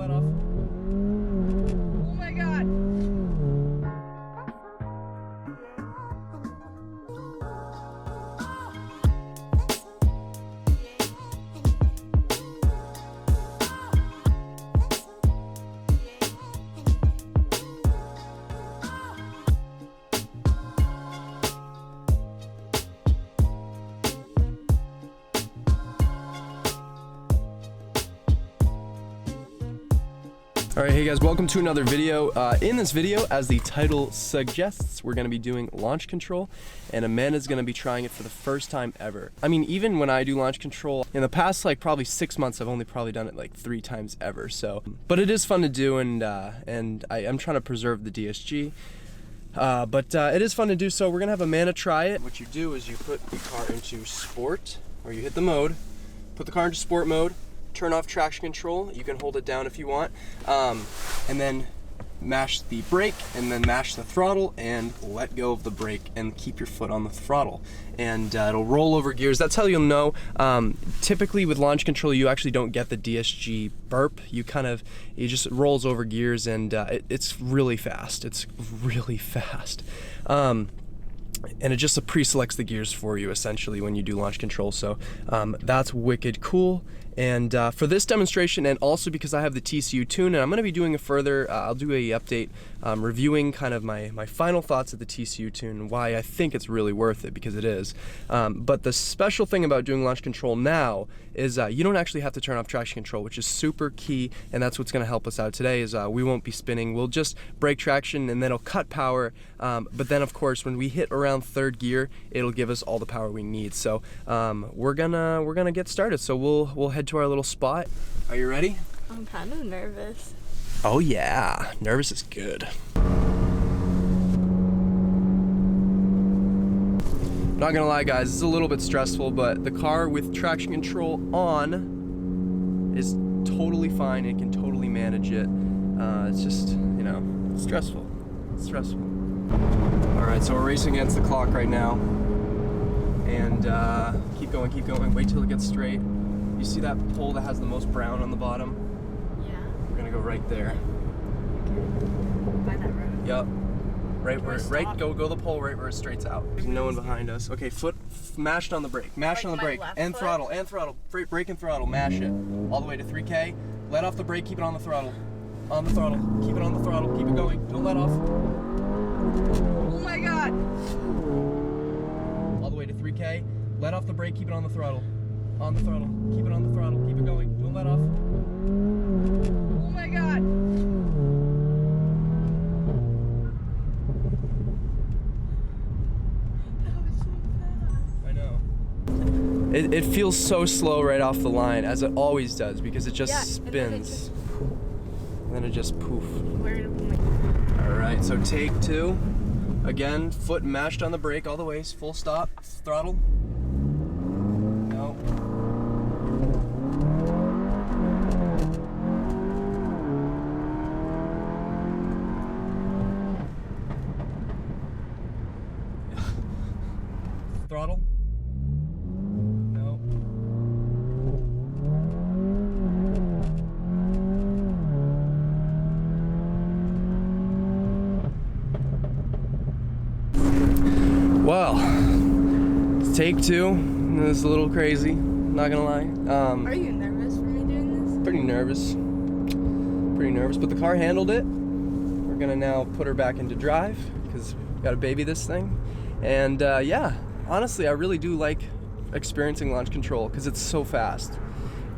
let off. Oh my God. Alright, hey guys, welcome to another video. In this video, as the title suggests, we're going to be doing launch control, and Amanda's going to be trying it for the first time ever. I mean, even when I do launch control, in the past like probably 6 months, I've only probably done it like 3 times ever, so. But it is fun to do, and I am trying to preserve the DSG. But it is fun to do, so we're going to have Amanda try it. What you do is you put the car into sport, or you hit the mode, put the car into sport mode, turn off traction control. You can hold it down if you want, and then mash the brake, and then mash the throttle and let go of the brake and keep your foot on the throttle, and it'll roll over gears. That's how you'll know. Typically with launch control, you actually don't get the DSG burp. It just rolls over gears, and it's really fast. It's really fast. And it just pre-selects the gears for you essentially when you do launch control. So that's wicked cool. And for this demonstration, and also because I have the TCU Tune, and I'm going to be doing a further, I'll do a update reviewing kind of my final thoughts of the TCU Tune and why I think it's really worth it, because it is. But the special thing about doing launch control now is you don't actually have to turn off traction control, which is super key, and that's what's going to help us out today. Is we won't be spinning, we'll just brake traction, and then it'll cut power, but then of course when we hit around 3rd gear, it'll give us all the power we need. So we're gonna get started. So we'll head to our little spot. Are you ready? I'm kind of nervous. Oh yeah, nervous is good. Not gonna lie guys, it's a little bit stressful, but the car with traction control on is totally fine. It can totally manage it. It's just, you know, stressful. It's stressful. All right, so we're racing against the clock right now. And keep going, keep going. Wait till it gets straight. You see that pole that has the most brown on the bottom? Yeah. We're gonna go right there. By that road? Yup. Right where, go the pole right where it straights out. There's no one behind us. Okay, foot mashed on the brake. Mash on the brake. And throttle, and throttle. Brake and throttle, mash it. All the way to 3K. Let off the brake, keep it on the throttle. On the throttle. Keep it on the throttle. Keep it going. Don't let off. Oh my God. All the way to 3K. Let off the brake, keep it on the throttle. On the throttle. Keep it on the throttle. Keep it going. Don't let off. Oh my God. That was so fast. I know. It feels so slow right off the line, as it always does, because it just spins. And then it just poof. Alright, so take 2. Again, foot mashed on the brake all the way, full stop, throttle. No. Throttle. No. Well, take 2. This is a little crazy, not gonna lie. Are you nervous for me doing this? Pretty nervous, but the car handled it. We're gonna now put her back into drive, because we gotta baby this thing. And yeah, honestly, I really do like experiencing launch control, because it's so fast.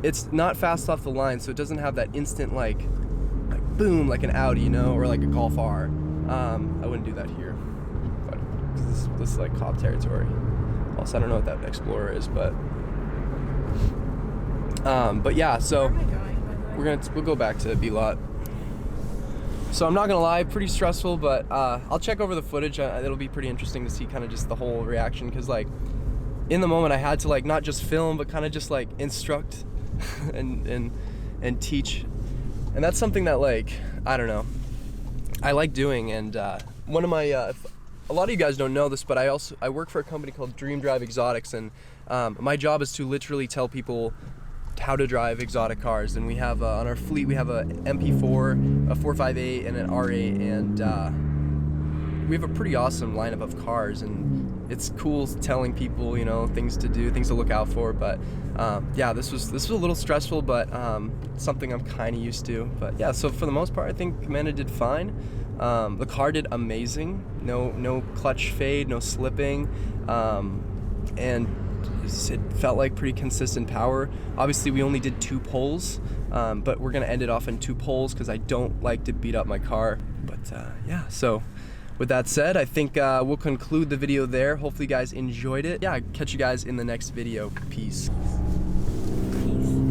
It's not fast off the line, so it doesn't have that instant like boom, like an Audi, you know, or like a Golf R. I wouldn't do that here, but this is like cop territory. Also, I don't know what that Explorer is, but yeah. So Where am I going, by the way? we'll go back to B-Lot. So I'm not gonna lie, pretty stressful, but I'll check over the footage. It'll be pretty interesting to see kind of just the whole reaction, because like in the moment I had to like not just film, but kind of just like instruct and teach, and that's something that like I don't know, I like doing. And one of my a lot of you guys don't know this, but I work for a company called Dream Drive Exotics, and my job is to literally tell people how to drive exotic cars. And we have on our fleet, we have a MP4, a 458, and an R8, and we have a pretty awesome lineup of cars, and it's cool telling people, you know, things to do, things to look out for. But yeah, this was a little stressful, but something I'm kind of used to. But yeah, so for the most part, I think Amanda did fine. The car did amazing. No clutch fade, no slipping, and it felt like pretty consistent power. Obviously, we only did 2 poles, but we're gonna end it off in 2 poles because I don't like to beat up my car. But yeah, so with that said, I think we'll conclude the video there. Hopefully you guys enjoyed it. Yeah, catch you guys in the next video. Peace.